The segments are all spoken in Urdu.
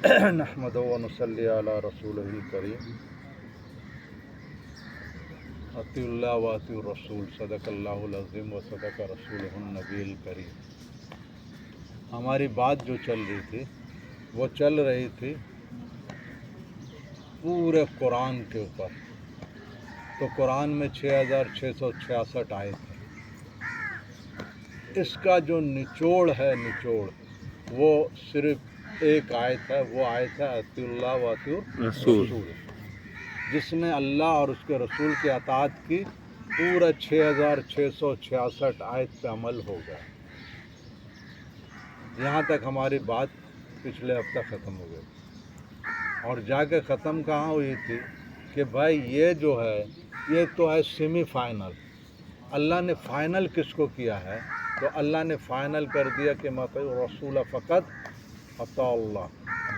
نحمد و نصلی علی رسول کریم اطیع اللہ و اطیع الرسول صدق اللہ العظیم و صدق رسولہ النبی الکریم۔ ہماری بات جو چل رہی تھی وہ چل رہی تھی پورے قرآن کے اوپر۔ تو قرآن میں 6666 آیت ہے۔ اس کا جو نچوڑ ہے وہ صرف ایک آیت ہے، وہ آیت ہے اطیع اللہ و اطیع الرسول۔ جس نے اللہ اور اس کے رسول کی اطاعت کی پورا 6666 آیت پہ عمل ہوگا۔ یہاں تک ہماری بات پچھلے ہفتہ ختم ہو گئی، اور جا کے ختم کہاں ہوئی تھی کہ بھائی یہ جو ہے یہ تو ہے سیمی فائنل۔ اللہ نے فائنل کس کو کیا ہے؟ تو اللہ نے فائنل کر دیا کہ مطیع الرسول فقط اطاع اللہ۔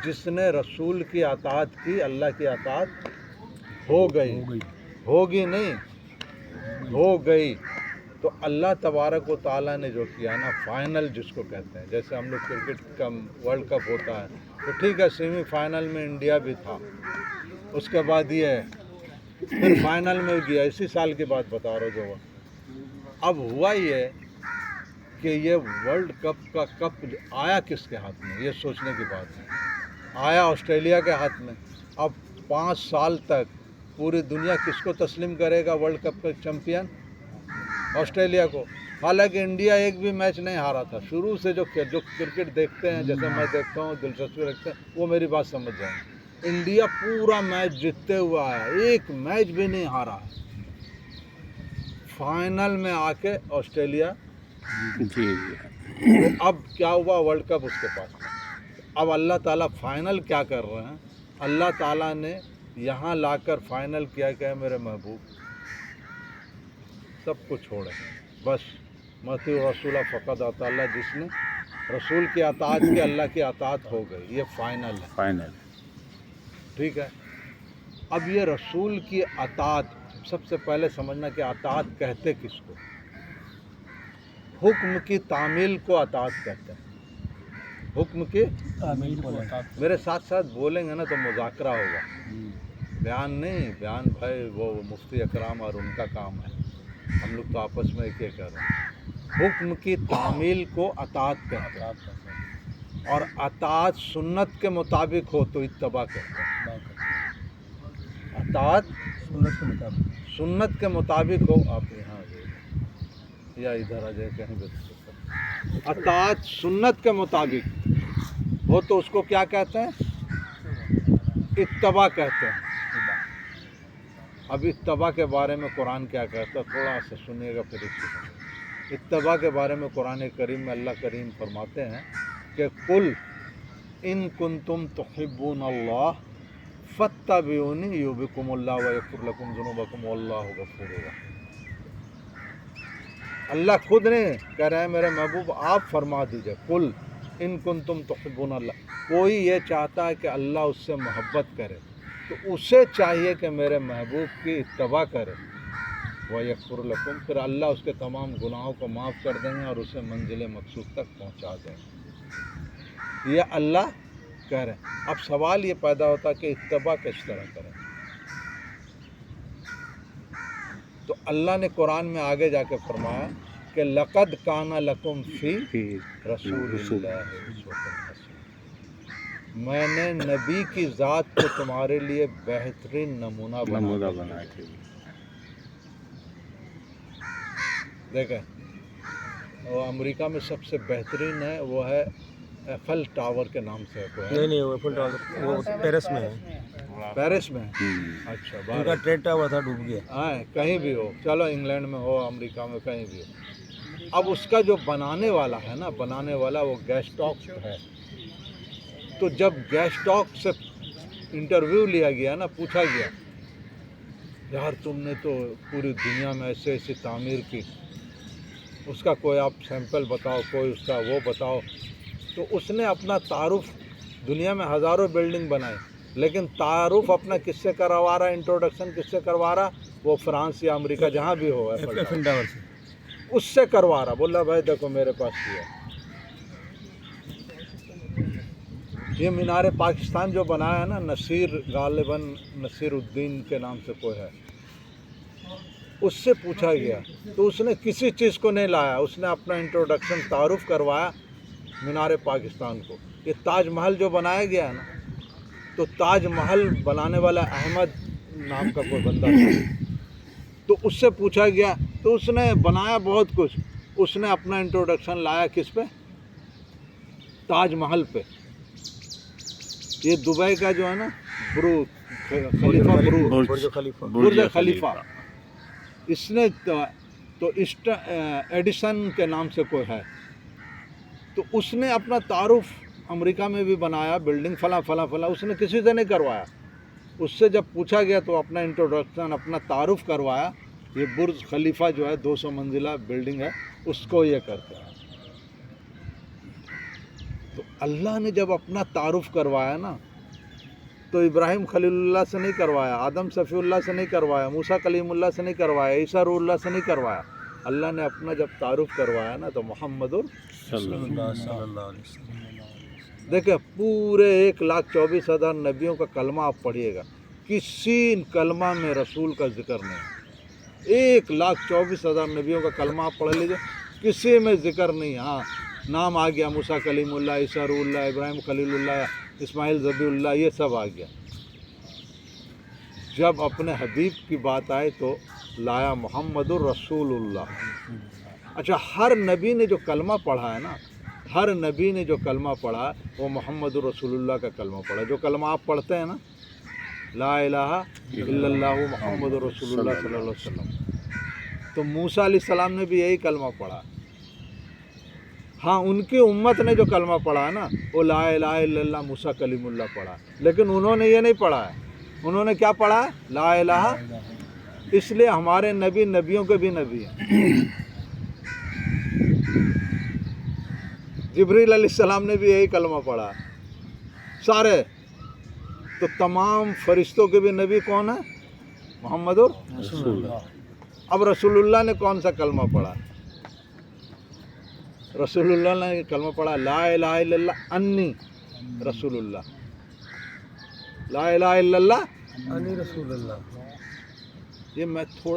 جس نے رسول کی اطاعت کی اللہ کی اطاعت ہو گئی، ہوگی نہیں، ہو گئی۔ تو اللہ تبارک و تعالیٰ نے جو کیا نا فائنل جس کو کہتے ہیں، جیسے ہم لوگ کرکٹ کا ورلڈ کپ ہوتا ہے تو ٹھیک ہے سیمی فائنل میں انڈیا بھی تھا، اس کے بعد یہ پھر فائنل میں گیا، اسی سال کی بات بتا رہا ہوں جو ہوا۔ اب ہوا یہ کہ یہ ورلڈ کپ کا کپ آیا کس کے ہاتھ میں، یہ سوچنے کی بات ہے۔ آیا آسٹریلیا کے ہاتھ میں۔ اب 5 سال تک پوری دنیا کس کو تسلیم کرے گا ورلڈ کپ کا چیمپئن؟ آسٹریلیا کو۔ حالانکہ انڈیا ایک بھی میچ نہیں ہارا تھا شروع سے۔ جو کرکٹ دیکھتے ہیں، جیسے میں دیکھتا ہوں، دلچسپی رکھتے ہیں، وہ میری بات سمجھ جائیں۔ انڈیا پورا میچ جیتتے ہوا ہے، ایک میچ بھی نہیں ہارا ہے۔ فائنل میں آ کے آسٹریلیا تو اب کیا ہوا؟ ورلڈ کپ اس کے پاس۔ اب اللہ تعالیٰ فائنل کیا کر رہے ہیں؟ اللہ تعالیٰ نے یہاں لا کر فائنل کیا کہ میرے محبوب سب کو چھوڑے، بس مطیع الرسول فقط اطاع اللہ۔ جس نے رسول کی اطاعت کی اللہ کی اطاعت ہو گئی، یہ فائنل ہے۔ فائنل ٹھیک ہے۔ اب یہ رسول کی اطاعت، سب سے پہلے سمجھنا کہ اطاعت کہتے کس کو؟ حکم کی تعمیل کو اطاعت کہتے ہیں۔ حکم کی تعمیل کو میرے ساتھ ساتھ بولیں گے نا تو مذاکرہ ہوگا، بیان نہیں۔ بیان بھائی وہ مفتی اکرام اور ان کا کام ہے، ہم لوگ تو آپس میں ایک کر رہے ہیں۔ حکم کی تعمیل کو اطاعت کہتے ہیں، اور اطاعت سنت کے مطابق ہو تو اتباع کہتے ہیں۔ اطاعت سنت کے مطابق، سنت کے مطابق ہو۔ آپ یہاں آ جائیے یا ادھر آ جائے کہیں بھی۔ اطاعت سنت کے مطابق ہو تو اس کو کیا کہتے ہیں؟ اتباع کہتے ہیں۔ اب اتباع کے بارے میں قرآن کیا کہتا ہے تھوڑا سا سنیے گا پھر اس سے۔ اتباع کے بارے میں قرآن کریم میں اللہ کریم فرماتے ہیں کہ قل ان کنتم تحبون اللہ فاتبعونی یحببکم اللہ ویغفر لکم ذنوبکم واللہ غفور رحیم۔ اللہ خود نے کہہ رہے ہیں میرے محبوب آپ فرما دیجئے، قل ان کنتم تحبون اللہ۔ کوئی یہ چاہتا ہے کہ اللہ اس سے محبت کرے تو اسے چاہیے کہ میرے محبوب کی اتباع کرے، وَيَغْفِرْ لَكُمْ، پھر اللہ اس کے تمام گناہوں کو معاف کر دیں گے اور اسے منزل مقصود تک پہنچا دیں گے۔ یہ اللہ کہہ رہے ہیں۔ اب سوال یہ پیدا ہوتا کہ اتباع کس طرح کریں؟ تو اللہ نے قرآن میں آگے جا کے فرمایا کہ لَقَدْ كَانَ لَكُمْ فِي رَسُولِ اللَّهِ أُسْوَةٌ حَسَنَةٌ، میں نے نبی کی ذات کو تمہارے لیے بہترین نمونہ بنا کے دیکھیں۔ وہ امریکہ میں سب سے بہترین ہے، وہ ہے ایفل ٹاور کے نام سے ہے۔ نہیں وہ ایفل ٹاور وہ پیرس میں ہے، پیرس میں ہے؟ اچھا، ان کا ٹریڈ ٹاور تھا ڈوب گیا۔ ہاں کہیں بھی ہو، چلو انگلینڈ میں ہو، امریکہ میں، کہیں بھی ہو۔ اب اس کا جو بنانے والا ہے نا، بنانے والا وہ گیسٹاک ہے۔ تو جب گیسٹاک سے انٹرویو لیا گیا نا، پوچھا گیا یار تم نے تو پوری دنیا میں ایسے ایسی تعمیر کی، اس کا کوئی آپ سیمپل بتاؤ، کوئی اس کا وہ بتاؤ۔ تو اس نے اپنا تعارف، دنیا میں ہزاروں بلڈنگ بنائے لیکن تعارف اپنا کس سے کروا رہا، انٹروڈکشن کس سے کروا رہا؟ وہ فرانس یا امریکہ جہاں بھی ہو ایفل ٹاور سے اس سے کروا رہا۔ بولا بھائی دیکھو میرے پاس یہ ہے۔ یہ مینار پاکستان جو بنایا ہے نا، نصیر غالباً نصیر الدین کے نام سے کوئی ہے، اس سے پوچھا گیا تو اس نے کسی چیز کو نہیں لایا، اس نے اپنا انٹروڈکشن تعارف کروایا مینار پاکستان کو۔ یہ تاج محل جو بنایا گیا ہے نا، تو تاج محل بنانے والا احمد نام کا کوئی بندہ تھا، تو اس سے پوچھا گیا تو اس نے بنایا بہت کچھ، اس نے اپنا انٹروڈکشن لایا کس پہ؟ تاج محل پہ۔ یہ دبئی کا جو ہے نا خلیفہ برج خلیفہ برج خلیفہ، اس نے تو ایڈیسن کے نام سے کوئی ہے، تو اس نے اپنا تعارف امریکہ میں بھی بنایا، بلڈنگ فلاں فلاں فلاں، اس نے کسی سے نہیں کروایا۔ اس سے جب پوچھا گیا تو اپنا انٹروڈکشن، اپنا تعارف کروایا، یہ برج خلیفہ جو ہے 200 منزلہ بلڈنگ ہے، اس کو یہ کرتے ہیں۔ تو اللہ نے جب اپنا تعارف کروایا نا، تو ابراہیم خلیل اللہ سے نہیں کروایا، آدم صفی اللہ سے نہیں کروایا، موسیٰ کلیم اللہ سے نہیں کروایا، عیسیٰ روح اللہ سے نہیں کروایا۔ اللہ نے اپنا جب تعارف کروایا نا، تو محمد صلی اللہ علیہ وسلم۔ دیکھیں پورے 1,24,000 نبیوں کا کلمہ آپ پڑھیے گا، کسی کلمہ میں رسول کا ذکر نہیں۔ 1,24,000 نبیوں کا کلمہ آپ پڑھ لیجیے، کسی میں ذکر نہیں۔ ہاں نام آ گیا، موسیٰ کلیم اللہ، عیسیٰ روح اللہ، ابراہیم خلیل اللہ، اسماعیل ذبیح اللہ، یہ سب آ گیا۔ جب اپنے حبیب کی بات آئے تو لایا محمد الرسول اللہ۔ اچھا، ہر نبی نے جو کلمہ پڑھا ہے نا، ہر نبی نے جو کلمہ پڑھا وہ محمد الرسول اللہ کا کلمہ پڑھا۔ جو کلمہ آپ پڑھتے ہیں نا، لا الہ الا اللہ محمد الرسول اللہ صلی اللہ علیہ وسلم، تو موسیٰ علیہ السلام نے بھی یہی کلمہ پڑھا۔ ہاں ان کی امت نے جو کلمہ پڑھا نا، وہ لا الہ الا اللہ موسیٰ کلیم اللہ پڑھا، لیکن انہوں نے یہ نہیں پڑھا ہے۔ انہوں نے کیا پڑھا ہے؟ لا الہ۔ اس لیے ہمارے نبی نبیوں کے بھی نبی ہیں۔ جبریل علیہ السلام نے بھی یہی کلمہ پڑھا سارے۔ تو تمام فرشتوں کے بھی نبی کون ہے؟ محمد رسول اللہ۔ اب رسول اللہ نے کون سا کلمہ پڑھا؟ رسول اللہ نے کلمہ پڑھا لا الہ الا اللہ انی رسول اللہ، لا الہ الا اللہ انی رسول اللہ۔ یہ میں تھوڑا